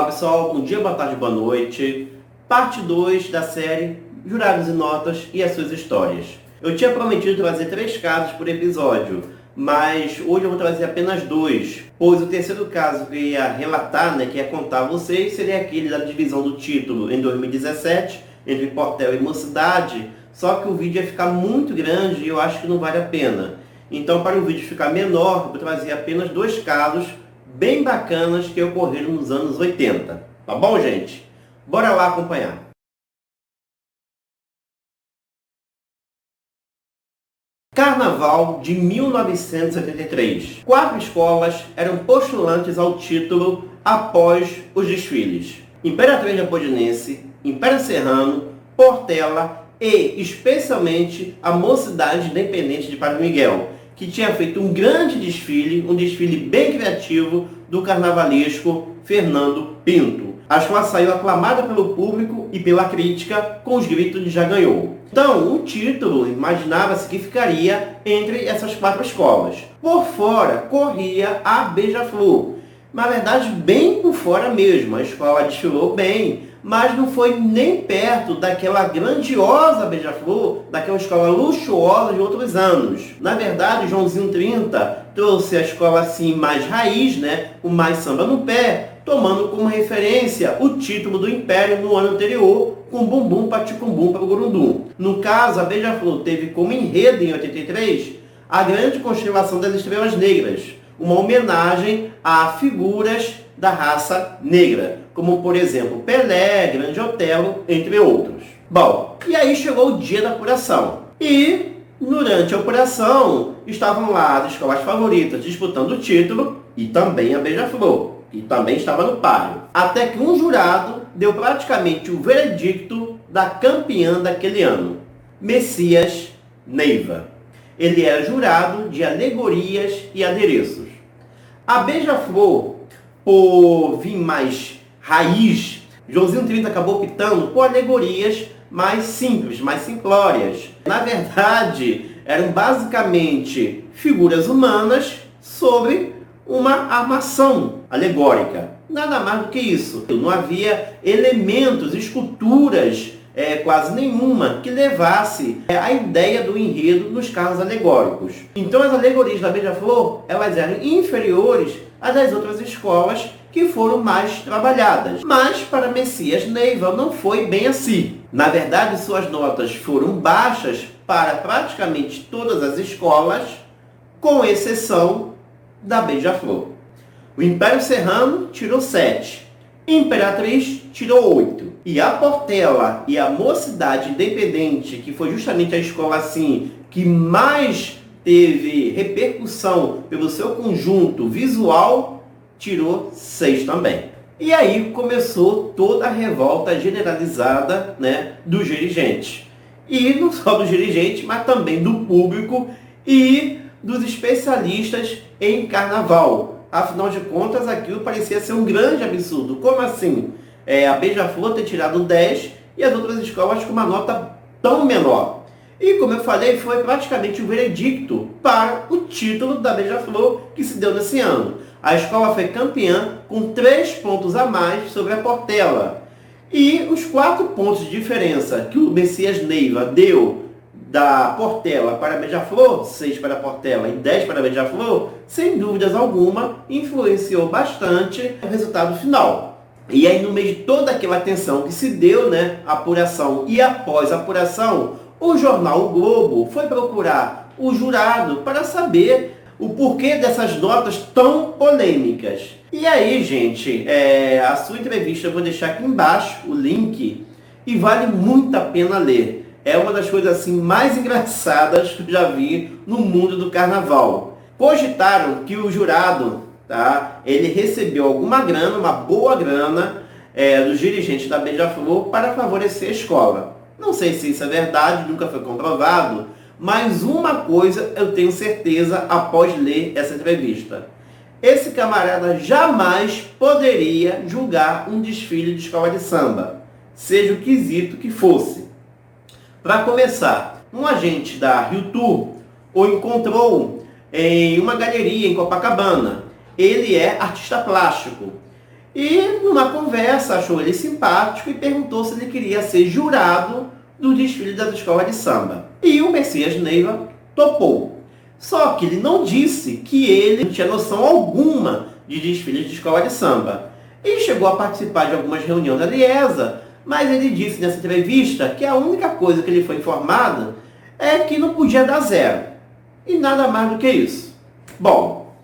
Fala pessoal, bom dia, boa tarde, boa noite. Parte 2 da série Jurados e Notas e as suas histórias. Eu tinha prometido trazer 3 casos por episódio, mas hoje eu vou trazer apenas 2, pois o terceiro caso que eu ia relatar, que ia contar a vocês, seria aquele da divisão do título em 2017, entre Portela e Mocidade, só que o vídeo ia ficar muito grande e eu acho que não vale a pena. Então, para o vídeo ficar menor, eu vou trazer apenas 2 casos bem bacanas que ocorreram nos anos 80. Tá bom, gente? Bora lá acompanhar. Carnaval de 1983. 4 escolas eram postulantes ao título após os desfiles: Imperatriz Leopoldinense, Império Serrano, Portela e, especialmente, a Mocidade Independente de Padre Miguel, que tinha feito um grande desfile, um desfile bem criativo do carnavalesco Fernando Pinto. A escola saiu aclamada pelo público e pela crítica com os gritos de "já ganhou". Então, o título imaginava-se que ficaria entre essas 4 escolas. Por fora, corria a Beija-Flor. Na verdade, bem por fora mesmo. A escola desfilou bem, mas não foi nem perto daquela grandiosa Beija-Flor, daquela escola luxuosa de outros anos. Na verdade, Joãozinho 30 trouxe a escola assim mais raiz, com mais samba no pé, tomando como referência o título do Império no ano anterior, com Bumbum Paticumbum para o Gurundum. No caso, a Beija-Flor teve como enredo em 83 a grande constelação das Estrelas Negras, uma homenagem a figuras da raça negra, como por exemplo Pelé, Grande Otelo, entre outros. Bom, e aí chegou o dia da apuração. E durante a apuração estavam lá as escolas favoritas disputando o título e também a Beija-Flor, que também estava no páreo. Até que um jurado deu praticamente o veredicto da campeã daquele ano, Messias Neiva. Ele era jurado de alegorias e adereços. A Beija-Flor, por vir mais raiz, Joãozinho 30 acabou optando por alegorias mais simples, mais simplórias. Na verdade, eram basicamente figuras humanas sobre uma armação alegórica. Nada mais do que isso. Não havia elementos, esculturas, quase nenhuma, que levasse a ideia do enredo nos carros alegóricos. Então as alegorias da Beija-Flor, elas eram inferiores às das outras escolas que foram mais trabalhadas. Mas para Messias Neiva não foi bem assim. Na verdade, suas notas foram baixas para praticamente todas as escolas, com exceção da Beija-Flor. O Império Serrano tirou 7. Imperatriz tirou 8. E a Portela e a Mocidade Independente, que foi justamente a escola assim que mais teve repercussão pelo seu conjunto visual, tirou 6 também. E aí começou toda a revolta generalizada, dos dirigentes. E não só dos dirigentes, mas também do público e dos especialistas em carnaval. Afinal de contas, aquilo parecia ser um grande absurdo. Como assim? A Beija-Flor ter tirado 10 e as outras escolas com uma nota tão menor. E como eu falei, foi praticamente o veredicto para o título da Beija-Flor que se deu nesse ano. A escola foi campeã com 3 pontos a mais sobre a Portela. E os 4 pontos de diferença que o Messias Neiva deu da Portela para a Beija-Flor, 6 para a Portela e 10 para a Beija-Flor, sem dúvidas alguma, influenciou bastante o resultado final. E aí, no meio de toda aquela tensão que se deu, a apuração e após a apuração, o jornal O Globo foi procurar o jurado para saber o porquê dessas notas tão polêmicas. E aí, gente, a sua entrevista eu vou deixar aqui embaixo, o link, e vale muito a pena ler. É uma das coisas assim mais engraçadas que eu já vi no mundo do carnaval. Cogitaram que o jurado, ele recebeu alguma grana, uma boa grana, dos dirigentes da Beija-Flor para favorecer a escola. Não sei se isso é verdade, nunca foi comprovado, mas uma coisa eu tenho certeza após ler essa entrevista: esse camarada jamais poderia julgar um desfile de escola de samba, seja o quesito que fosse. Para começar, um agente da Rio Tour o encontrou em uma galeria em Copacabana. Ele é artista plástico. E numa conversa achou ele simpático e perguntou se ele queria ser jurado do desfile das escolas de samba. E o Messias Neiva topou. Só que ele não disse que ele não tinha noção alguma de desfiles de escola de samba. Ele chegou a participar de algumas reuniões da Liesa, mas ele disse nessa entrevista que a única coisa que ele foi informado é que não podia dar zero. E nada mais do que isso. Bom,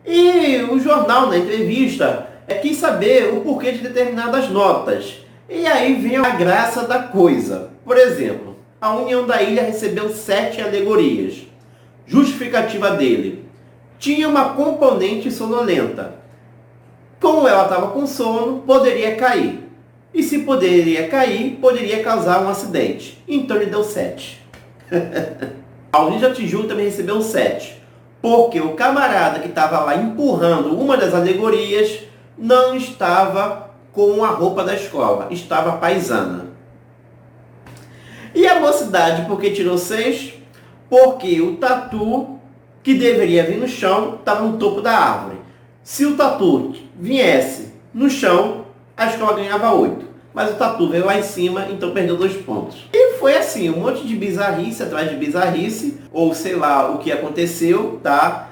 e o jornal, na entrevista, quis saber o porquê de determinadas notas. E aí vem a graça da coisa. Por exemplo, a União da Ilha recebeu 7 alegorias. Justificativa dele: tinha uma componente sonolenta. Como ela estava com sono, poderia cair. E se poderia cair, poderia causar um acidente. Então ele deu 7. A União da Tijuca também recebeu 7. Porque o camarada que estava lá empurrando uma das alegorias não estava com a roupa da escola, estava paisana. E a mocidade, por que tirou 6? Porque o tatu que deveria vir no chão estava no topo da árvore. Se o tatu viesse no chão, a escola ganhava 8. Mas o tatu veio lá em cima, então perdeu 2 pontos. E foi assim, um monte de bizarrice atrás de bizarrice, ou sei lá o que aconteceu, tá?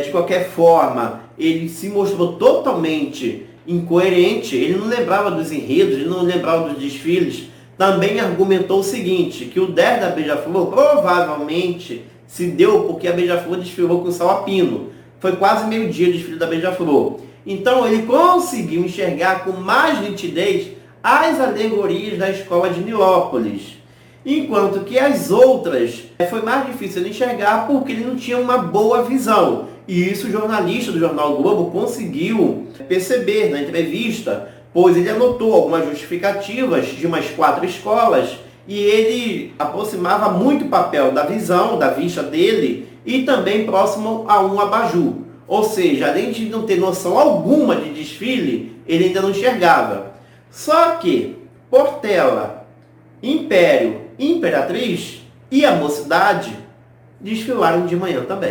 De qualquer forma, ele se mostrou totalmente incoerente, ele não lembrava dos enredos, ele não lembrava dos desfiles. Também argumentou o seguinte, que o 10 da Beija-Flor provavelmente se deu porque a Beija-Flor desfilou com Salapino. Foi quase meio-dia o desfile da Beija-Flor. Então ele conseguiu enxergar com mais nitidez as alegorias da escola de Nilópolis. Enquanto que as outras foi mais difícil de enxergar porque ele não tinha uma boa visão. E isso o jornalista do Jornal Globo conseguiu perceber na entrevista, pois ele anotou algumas justificativas de umas 4 escolas e ele aproximava muito o papel da visão, da vista dele e também próximo a um abajur. Ou seja, além de não ter noção alguma de desfile, ele ainda não enxergava. Só que Portela, Império, Imperatriz e a Mocidade desfilaram de manhã também.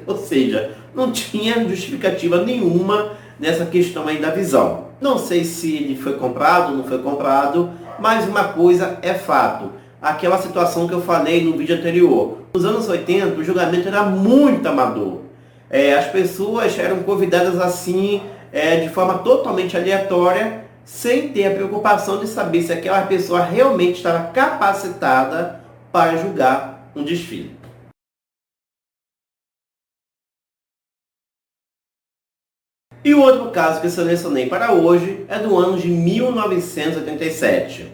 Ou seja, não tinha justificativa nenhuma nessa questão aí da visão. Não sei se ele foi comprado ou não foi comprado, mas uma coisa é fato. Aquela situação que eu falei no vídeo anterior. Nos anos 80, o julgamento era muito amador. As pessoas eram convidadas assim, de forma totalmente aleatória, sem ter a preocupação de saber se aquela pessoa realmente estava capacitada para julgar um desfile. E o outro caso que eu selecionei para hoje é do ano de 1987.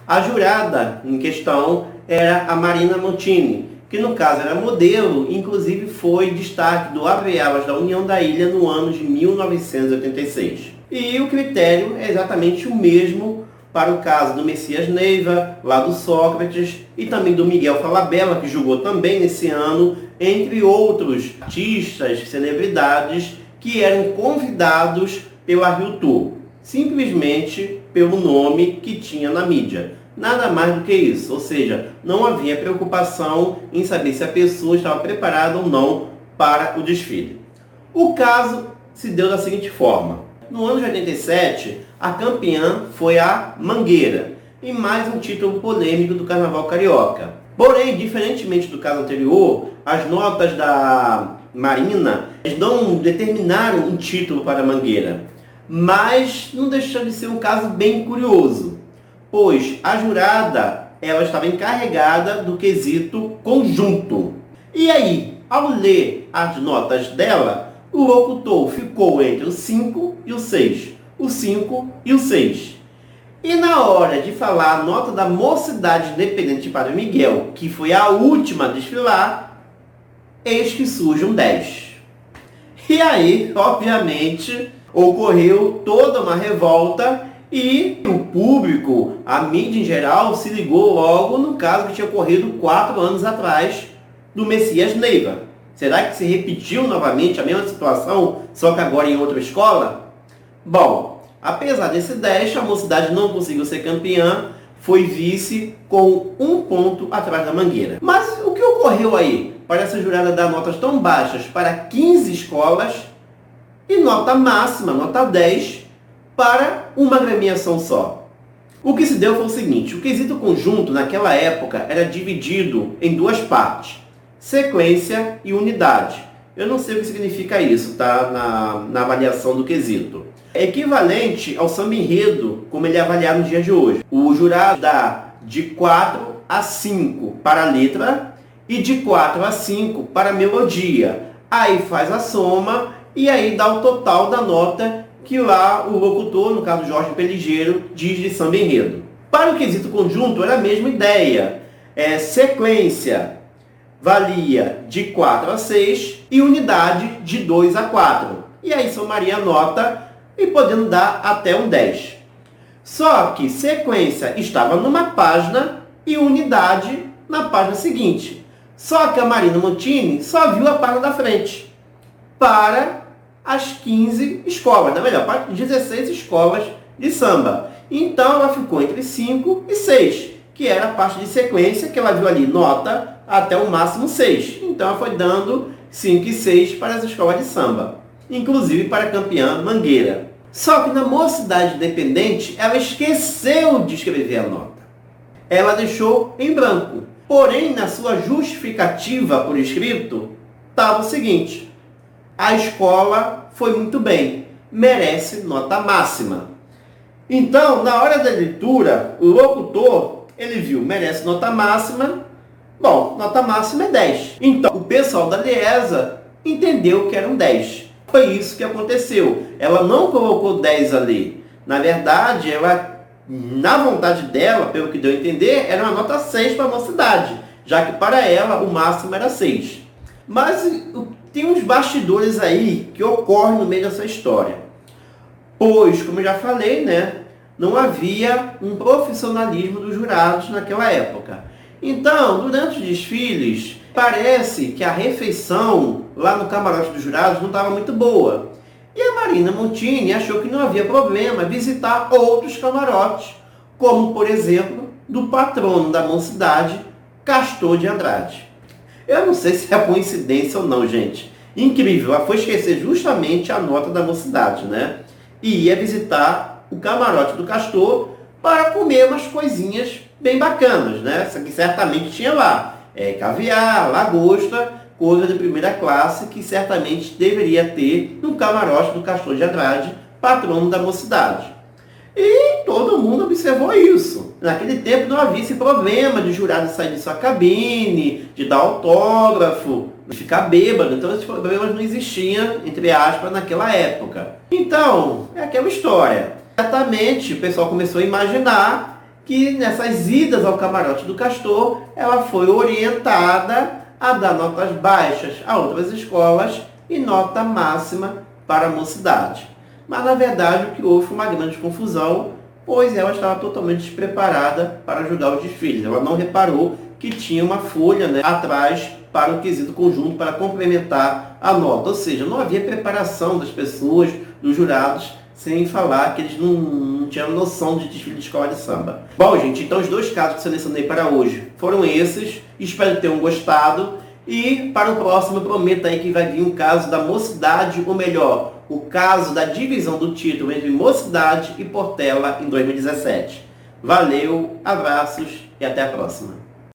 A jurada em questão era a Marina Montini, que no caso era modelo, inclusive foi destaque do Abre Alas da União da Ilha no ano de 1986. E o critério é exatamente o mesmo para o caso do Messias Neiva, lá do Sócrates, e também do Miguel Falabella, que julgou também nesse ano, entre outros artistas, celebridades, que eram convidados pela Rio Tour, simplesmente pelo nome que tinha na mídia. Nada mais do que isso, ou seja, não havia preocupação em saber se a pessoa estava preparada ou não para o desfile. O caso se deu da seguinte forma. No ano de 87, a campeã foi a Mangueira, em mais um título polêmico do Carnaval Carioca. Porém, diferentemente do caso anterior, as notas da Marina não determinaram um título para a Mangueira, mas não deixou de ser um caso bem curioso, pois a jurada ela estava encarregada do quesito conjunto. E aí, ao ler as notas dela, o locutor ficou entre o 5 e o 6, o 5 e o 6. E na hora de falar a nota da Mocidade Independente para o Miguel, que foi a última a desfilar, eis que surge um 10. E aí, obviamente, ocorreu toda uma revolta e o público, a mídia em geral, se ligou logo no caso que tinha ocorrido 4 anos atrás do Messias Neiva. Será que se repetiu novamente a mesma situação, só que agora em outra escola? Bom, apesar desse 10, a Mocidade não conseguiu ser campeã, foi vice com 1 ponto atrás da Mangueira. Mas o que ocorreu aí para essa jurada dar notas tão baixas para 15 escolas e nota máxima, nota 10, para uma agremiação só. O que se deu foi o seguinte: o quesito conjunto naquela época era dividido em duas partes, sequência e unidade. Eu não sei o que significa isso, tá? Na avaliação do quesito. É equivalente ao samba enredo, como ele é avaliado no dia de hoje. O jurado dá de 4 a 5 para a letra e de 4 a 5 para a melodia. Aí faz a soma e aí dá o total da nota que lá o locutor, no caso Jorge Peligeiro, diz de samba enredo. Para o quesito conjunto era a mesma ideia. Sequência valia de 4 a 6 e unidade de 2 a 4. E aí somaria a nota e podendo dar até um 10. Só que sequência estava numa página e unidade na página seguinte. Só que a Marina Montini só viu a página da frente para as 15 escolas, melhor, para 16 escolas de samba. Então ela ficou entre 5 e 6, que era a parte de sequência, que ela viu ali nota até o máximo 6. Então ela foi dando 5 e 6 para as escolas de samba, inclusive para a campeã Mangueira. Só que na Mocidade Independente, ela esqueceu de escrever a nota. Ela deixou em branco. Porém, na sua justificativa por escrito, estava o seguinte: a escola foi muito bem, merece nota máxima. Então, na hora da leitura, o locutor, ele viu, merece nota máxima. Bom, nota máxima é 10. Então, o pessoal da Liesa entendeu que era um 10. Foi isso que aconteceu. Ela não colocou 10 ali. Na verdade, ela, na vontade dela, pelo que deu a entender, era uma nota 6 para a Mocidade, já que para ela o máximo era 6. Mas tem uns bastidores aí que ocorrem no meio dessa história. Pois, como eu já falei, não havia um profissionalismo dos jurados naquela época. Então, durante os desfiles, parece que a refeição lá no camarote dos jurados não estava muito boa. E a Marina Montini achou que não havia problema visitar outros camarotes, como, por exemplo, do patrono da Mocidade, Castor de Andrade. Eu não sei se é coincidência ou não, gente. Incrível, ela foi esquecer justamente a nota da Mocidade, E ia visitar o camarote do Castor para comer umas coisinhas bem bacanas, Que certamente tinha lá. Caviar, lagosta, coisa de primeira classe que certamente deveria ter no camarote do Castor de Andrade, patrono da Mocidade. E todo mundo observou isso. Naquele tempo não havia esse problema de jurado sair de sua cabine, de dar autógrafo, de ficar bêbado. Então esses problemas não existiam, entre aspas, naquela época. Então, é aquela história. Certamente o pessoal começou a imaginar que nessas idas ao camarote do Castor, ela foi orientada a dar notas baixas a outras escolas e nota máxima para a Mocidade. Mas, na verdade, o que houve foi uma grande confusão, pois ela estava totalmente despreparada para ajudar os desfiles. Ela não reparou que tinha uma folha atrás para o quesito conjunto, para complementar a nota. Ou seja, não havia preparação das pessoas, dos jurados, sem falar que eles não tinham noção de desfile de escola de samba. Bom, gente, então os dois casos que selecionei para hoje foram esses. Espero que tenham gostado. E para o próximo, prometo aí que vai vir um caso da Mocidade, ou melhor, o caso da divisão do título entre Mocidade e Portela em 2017. Valeu, abraços e até a próxima.